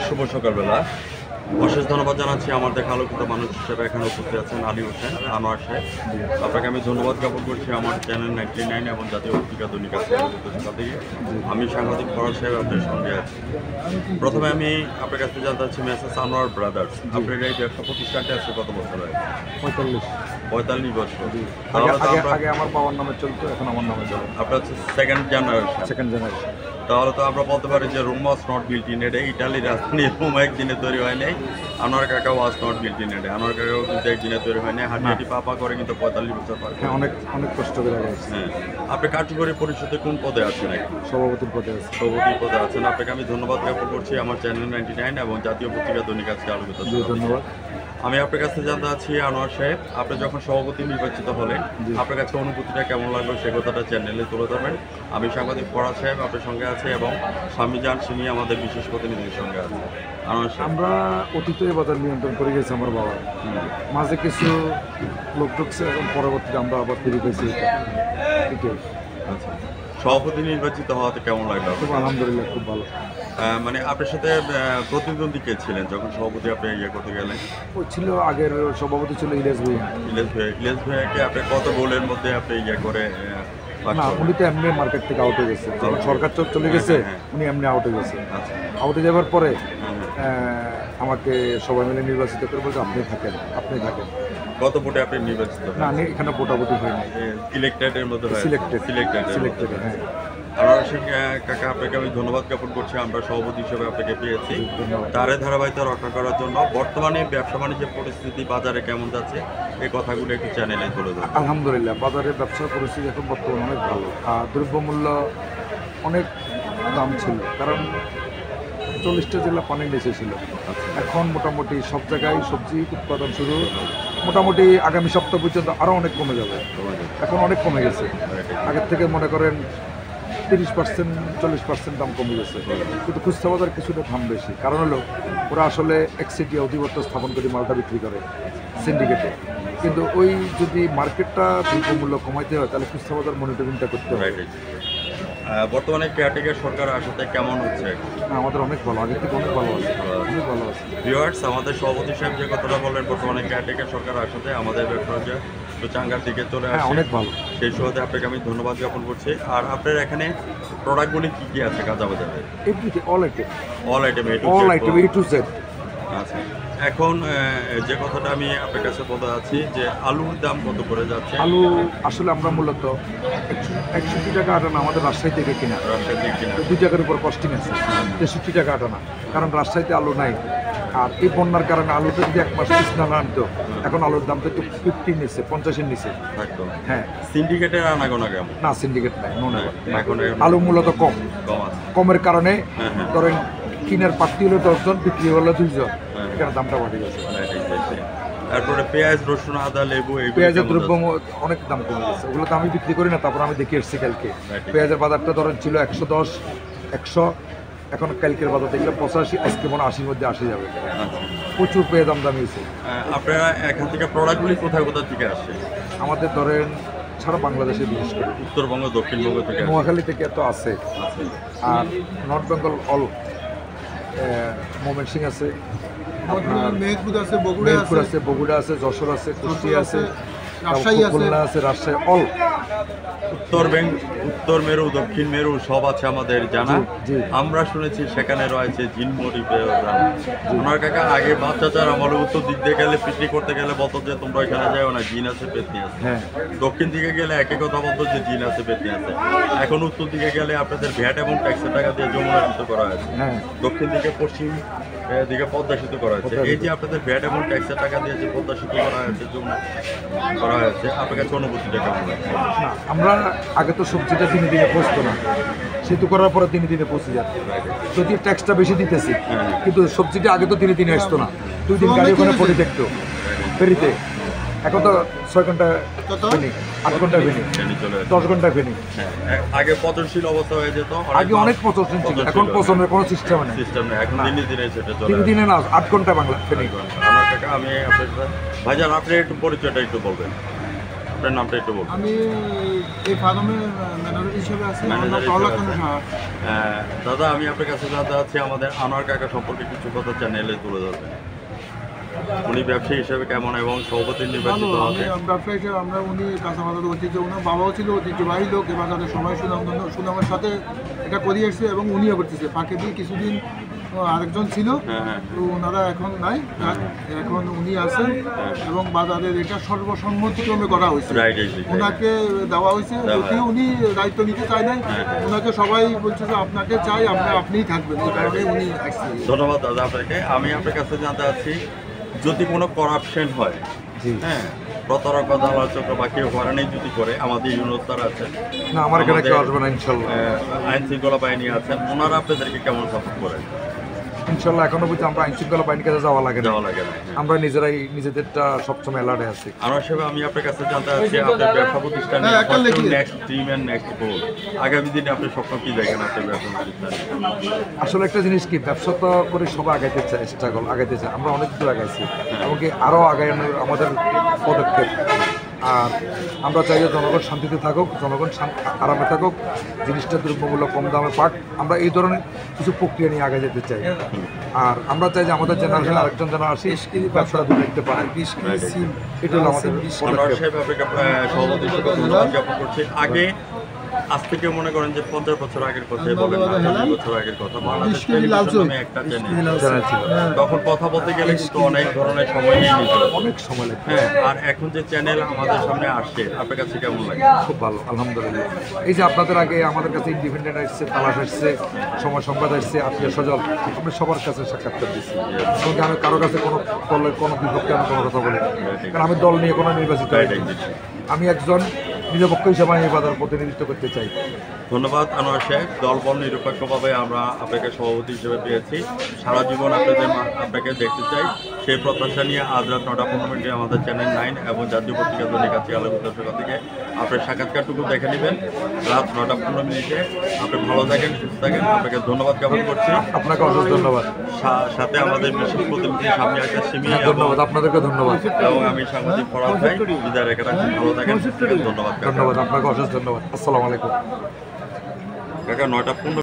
শুভ সকালবেলা। অশেষ ধন্যবাদ জানাচ্ছি আমার দেখা আলোকিত মানুষ হিসেবে এখানে উপস্থিত আছেন আলী হোসেন আনোয়ার সাহেব। আপনাকে আমি ধন্যবাদ জ্ঞাপন করছি আমার চ্যানেল 99 এবং জাতীয় পত্রিকা দৈনিক আজকে থেকে। আমি সাংবাদিক ফরাজ সাহেব আপনার সঙ্গে আছি। প্রথমে আমি আপনার কাছে জানতে চাচ্ছি মেসেজ আনোয়ার ব্রাদার্স, আপনার এই ব্যবসা প্রতিষ্ঠানটা আছে কত বছর আগে? 45 বছর। আগে আমার বাবার নামে চলতো, এখন আমার নামে চলে। আপনার হচ্ছে সেকেন্ড জেনারেশন। তাহলে তো আমরা বলতে পারি যে Rome was not built in a day, ইটালির রাজধানী রোম একদিনে তৈরি হয় নাই। আনোয়ার কাকা was not built in a day, Anwar কাকাও কিন্তু একদিনে তৈরি হয় নাই। হাঁটি পাপা করে কিন্তু 45 বছর পার। হ্যাঁ, অনেক কষ্ট করে গেছে। হ্যাঁ, আপনি কার্যকরী পরিষদে কোন পদে আছেন? সভাপতির পদে আছেন। সভাপতির পদে আছেন। আপনাকে আমি ধন্যবাদ জ্ঞাপন করছি আমার চ্যানেল 99 এবং জাতীয় পত্রিকা দৈনিক আজকে আলোকিত। ধন্যবাদ। আমি আপনার কাছে জানতে চাচ্ছি আনোয়ার সাহেব, আপনি যখন সভাপতি নির্বাচিত হলেন আপনার কাছে অনুভূতিটা কেমন লাগলো সে কথাটা চ্যানেলে তুলে ধরবেন। আমি সাংবাদিক ফরাজ সাহেব আপনার সঙ্গে আছে এবং স্বামী জান সিনি আমাদের বিশেষ প্রতিনিধির সঙ্গে আছে। আনোয়ার সাহেব, আমরা অতীতে বাজার নিয়ন্ত্রণ করে গেছি আমার বাবা, মাঝে কিছু লোক ঢুকছে এবং পরবর্তীতে আমরা আবার ফিরে পেয়েছি। আচ্ছা, সভাপতি নির্বাচিত হওয়াতে কেমন লাগলো? খুব আলহামদুলিল্লাহ, খুব ভালো। মানে আপনার সাথে প্রতিদ্বন্দ্বী কে ছিলেন যখন সভাপতি আপনি করতে গেলেন? ওই ছিল আগের সভাপতি ছিল ইলিয়াস ভাইয়াকে আপনি কত গোলের মধ্যে আপনি করে? না, উনি তো এমনি মার্কেট থেকে আউট হয়ে গেছে, সরকার চলে গেছে, উনি এমনি আউট হয়ে গেছে। আউট হয়ে যাওয়ার পরে আমাকে সবাই মিলে নির্বাচিত করে বলছে আপনি থাকেন। কত ভোটে আপনি নির্বাচিত? না, এখানে ভোটাভুটি হয়নি, ইলেক্টেডের মধ্যে সিলেক্টেড। হ্যাঁ, আনোয়ার কাকা আপনাকে আমি ধন্যবাদ জ্ঞাপন করছি, আমরা সভাপতি হিসেবে আপনাকে পেয়েছি। তারে ধারাবাহিকতা রক্ষা করার জন্য বর্তমানে ব্যবসা বাণিজ্যের পরিস্থিতি বাজারে কেমন যাচ্ছে এই কথাগুলো একটু চ্যানেলে তুলে ধরুন। আলহামদুলিল্লাহ, বাজারে ব্যবসার পরিস্থিতি এখন বর্তমানে অনেক ভালো। আর দ্রব্যমূল্য অনেক দাম ছিল, কারণ 40টা জেলা পানির নিচে ছিল। এখন মোটামুটি সব জায়গায় সবজি উৎপাদন শুরু, মোটামুটি আগামী সপ্তাহ পর্যন্ত আরও অনেক কমে যাবে। এখন অনেক কমে গেছে, আগের থেকে মনে করেন 30% 40% দাম কমে গেছে। কিন্তু খুচরা বাজার কিছুটা দাম বেশি, কারণ হলো ওরা আসলে একচেটিয়া অধিপত্য স্থাপন করে মালটা বিক্রি করে সিন্ডিকেটে। কিন্তু ওই যদি মার্কেটটা দ্রব্যমূল্য কমাইতে হয় তাহলে খুচরা বাজার মনিটরিংটা করতে হবে। বর্তমানে কেয়ারটেকার সরকার আসাতে কেমন হচ্ছে? আমাদের অনেক ভালো, আগের থেকে অনেক ভালো আছে, অনেক ভালো আছে। ভিউয়ার্স, আমাদের সভাপতি সাহেব যে কথাটা বললেন বর্তমানে কেয়ারটেকার সরকার আসাতে আমাদের ব্যবসা একটু চাঙ্গার দিকে চলে আসে, অনেক ভালো। সেই সুবাদে আপনাকে আমি ধন্যবাদ জ্ঞাপন করছি। আর আপনার এখানে প্রোডাক্টগুলি কী কী আছে কাঁচা বাজারে? All item A to Z। আচ্ছা, এখন যে কথাটা আমি আপনার কাছে বলতে চাচ্ছি যে আলুর দাম কত করে যাচ্ছে? আলু আসলে আমরা মূলত 61 টাকা আটানা আমাদের রাজশাহী থেকে কিনা, 2 টাকার উপর কস্টিং আছে, 63 টাকা আটানা, কারণ রাজশাহীতে আলু নাই। আর এই বন্যার কারণে আলুটা যদি 1 মাস পিস না আনতো, এখন আলুর দামটা একটু 50 নিচে, 50-এর নিচে থাকতো। হ্যাঁ, সিন্ডিকেটের আনাগোনা কেমন? না, সিন্ডিকেট নাই, এখন আলু মূলত কমের কারণে ধরেন কিনার পাত্তি হলো 10 জন, বিক্রি হলো 2 জন, এখানে দামটা বাড়ে গেছে। তারপরে পেঁয়াজ, রসুন, আদা, লেবু, পেঁয়াজের দ্রব্য অনেক দাম কমে গেছে, ওগুলো তো আমি বিক্রি করি না। তারপর আমি দেখে এসেছি কালকে পেঁয়াজের বাজারটা ধরেন ছিল 110, 100, এখন কালকের বাজার দেখলে 85, আজকে মনে 80-র মধ্যে আসে যাবে। প্রচুর পেঁয়াজ দামি হয়েছে। আপনারা এখান থেকে প্রোডাক্টগুলি কোথায় থেকে আসছে? আমাদের ধরেন সারা বাংলাদেশে, বিশেষ করে উত্তরবঙ্গ, দক্ষিণবঙ্গ থেকে, নোয়াখালী থেকে তো আছে, আর নর্থ বেঙ্গল অল, ময়মনসিংহ আছে, আপনার মেহেরপুর আছে, বগুড়া আছে, যশোর আছে, কুষ্টিয়া আছে, খুলনা আছে, রাজশাহী অল। উত্তর মেরু, দক্ষিণ মেরু সব আছে আমাদের জানা। আমরা শুনেছি সেখানে রয়েছে জিনমরি। ওনার কাকা আগে বাচ্চাচার আমার উত্তর দিক দিয়ে গেলে পিকনিক করতে গেলে বলতো যে তোমরা এখানে যাও না, জিন আছে, পেতনি আছে। দক্ষিণ দিকে গেলে একই কথা বলতো যে জিন আছে, পেতনি আছে। এখন উত্তর দিকে গেলে আপনাদের ভ্যাট এবং ট্যাক্সের টাকা দিয়ে যমুনা সেতু করা হয়েছে, দক্ষিণ দিকে পশ্চিম দিকে পদ্মা সেতু করা হয়েছে। এই যে আপনাদের ভ্যাট এবং ট্যাক্সের টাকা দিয়ে যে পদ্মা সেতু করা হয়েছে, যমুনা করা হয়েছে, আপনার কাছে অনুভূতিটা কেমন লাগে? আমরা আগে তো সবজিটা দিনে দিনে পৌঁছতো না, সেতু করার পরে দিনে দিনে পৌঁছে যাবে, যদি ট্যাক্সটা বেশি দিতেছি, কিন্তু সবজিটা আগে তো দিনে দিনে আসতো না, 2 দিন গাড়ি ওখানে পড়ে দেখতো ফেরিতে। এখন তো 6 ঘন্টা ফেনি, 8 ঘন্টা ফেনি, 10 ঘন্টা ফেনি। আগে পচনশীল অবস্থা হয়ে যেত, আগে অনেক পচনশীল ছিল, এখন পচনের কোনো সিস্টেম নেই। এখন দিনে দিনে সেটা চলে, দিনে দিনে না, 8 ঘন্টা বাংলা ফেনি। আমার কাকা, আমি আপনার ভাইজান, আপনি একটু পরিচয়টা একটু বলবেন। আপনার নামটা একটু বলুন। আমি এই ফার্মের ম্যানেজার হিসেবে আছি। ম্যানেজার প্রহ্লাদ হিসেবে চন্দ্র সাহা। দাদা আমি আপনার কাছে জানতে চাচ্ছি আমাদের আনোয়ার কাকা সম্পর্কে কিছু কথা চ্যানেলে তুলে ধরবেন। উনি ব্যবসায়ী হিসেবে কেমন এবং সভাপতি ভালো, নির্বাচিত আমি হতে ব্যবসায়ী হিসেবে আমরা উনি কাঁচামাদার ঐতিহ্য, ওনার বাবাও ছিল ঐতিহ্যবাহী লোক, এবার তাদের সবাই সুনামের সাথে এটা করিয়ে এসছে এবং উনিও করতেছে। ফাঁকে দিয়ে কিছুদিন আরেকজন ছিল, তো ওনারা এখন নাই, এখন উনি আছেন এবং বাজারের এটা সর্বসম্মতিক্রমে করা হয়েছে, ওনাকে দেওয়া হয়েছে। যদিও উনি দায়িত্ব নিতে চায় নাই, ওনাকে সবাই বলছে যে আপনাকে চাই, আপনিই থাকবেন, এই কারণে উনি আসছে। ধন্যবাদ দাদা আপনাকে। আমি আপনার কাছে জানতে চাচ্ছি যদি কোনো করাপশন হয়, হ্যাঁ, প্রতারক দালাল চক্র বা কেউ হয়রানি যদি করে, আমাদের ইউনুস স্যার আছেন, না আমার এখানে কেউ আসবে না ইনশাল্লাহ। আইন শৃঙ্খলা বাহিনী আছেন, ওনারা আপনাদেরকে কেমন সাপোর্ট করেন? ইনশাল্লাহ এখনো পর্যন্ত আমরা আইন শৃঙ্খলা বাহিনীর কাছে যাওয়া লাগে না, লাগে না। আমরা নিজেরাই নিজেদেরটা সবসময় অ্যালার্টে আছি। আমার হিসেবে আমি আপনার কাছে জানতে চাচ্ছি আপনার ব্যবসা প্রতিষ্ঠানে next team and next goal, আগামী দিনে আপনি স্বপ্ন কি দেখেন আপনার ব্যবসা প্রতিষ্ঠানে? আসলে একটা জিনিস কি, ব্যবসা তো করে সবাই আগাইতে চায়, স্ট্রাগল আগাইতে চায়, আমরা অনেক দূর আগাইছি, এমনকি আরও আগানোর আমাদের পদক্ষেপ। আর আমরা চাই যে জনগণ শান্তিতে থাকুক, জনগণ আরামে থাকুক, জিনিসটা দ্রব্যমূল্য কম দামে পাক, আমরা এই ধরনের কিছু প্রক্রিয়া নিয়ে আগে যেতে চাই। আর আমরা চাই যে আমাদের জেনারেশন আরেকজন যেন আসি ব্যবসাটা ধরে রাখতে পারে, এটা হলো আমাদের পদক্ষেপ। সভাপতি হিসেবে ধন্যবাদ জ্ঞাপন করছি। আগে আজ থেকে মনে করেন যে 50 বছর আগের কথা বলেন, 40 বছর আগের কথা, বাংলাদেশ টেলিভিশন নামে একটা চ্যানেল ছিল, তখন কথা বলতে গেলে কিন্তু অনেক ধরনের সময় নিয়ে নিত, অনেক সময় লাগে। হ্যাঁ, আর এখন যে চ্যানেল আমাদের সামনে আসছে, আপনার কাছে কেমন লাগে? খুব ভালো, আলহামদুলিল্লাহ। এই যে আপনাদের আগে আমাদের কাছে ইন্ডিপেন্ডেন্ট আসছে, তালাশ আসছে, সময় সংবাদ আসছে, আত্মীয় স্বজন, আমি সবার কাছে সাক্ষাৎকার দিচ্ছি, কিন্তু আমি কারো কাছে কোনো দলের কোনো বিপক্ষে আমি কোনো কথা বলি না, কারণ আমি দল নিয়ে কোনো নির্বাচিত হইনি। আমি একজন নিরপেক্ষ হিসেবে এই বাজার প্রতিনিধিত্ব করতে চাই। ধন্যবাদ আনোয়ার শেখ। দলবল নিরপেক্ষভাবে আমরা আপনাকে সভাপতি হিসেবে পেয়েছি, সারা জীবন আপনাকে দেখতে চাই, সেই প্রত্যাশা নিয়ে আজ রাত 9:15 আমাদের চ্যানেল 9 এবং জাতীয় পত্রিকা দৈনিক আজকে আলোক দর্শক থেকে আপনার সাক্ষাৎকারটুকু দেখে নেবেন রাত 9:15। আপনি ভালো থাকেন, সুস্থ থাকেন, আপনাকে ধন্যবাদ জ্ঞাপন করছি। আপনাকে অশেষ ধন্যবাদ। সাথে আমাদের বিশেষ প্রতিনিধি সামনে একটা সিমি, ধন্যবাদ, আপনাদেরকে ধন্যবাদ। এবং আমি সাংবাদিক ফরাদ ভাই, বিদায় রেখে রাখছি। ভালো থাকেন, ধন্যবাদ। ধন্যবাদ, আপনাকে অশেষ ধন্যবাদ। আসসালামু আলাইকুম। কাকা 9:15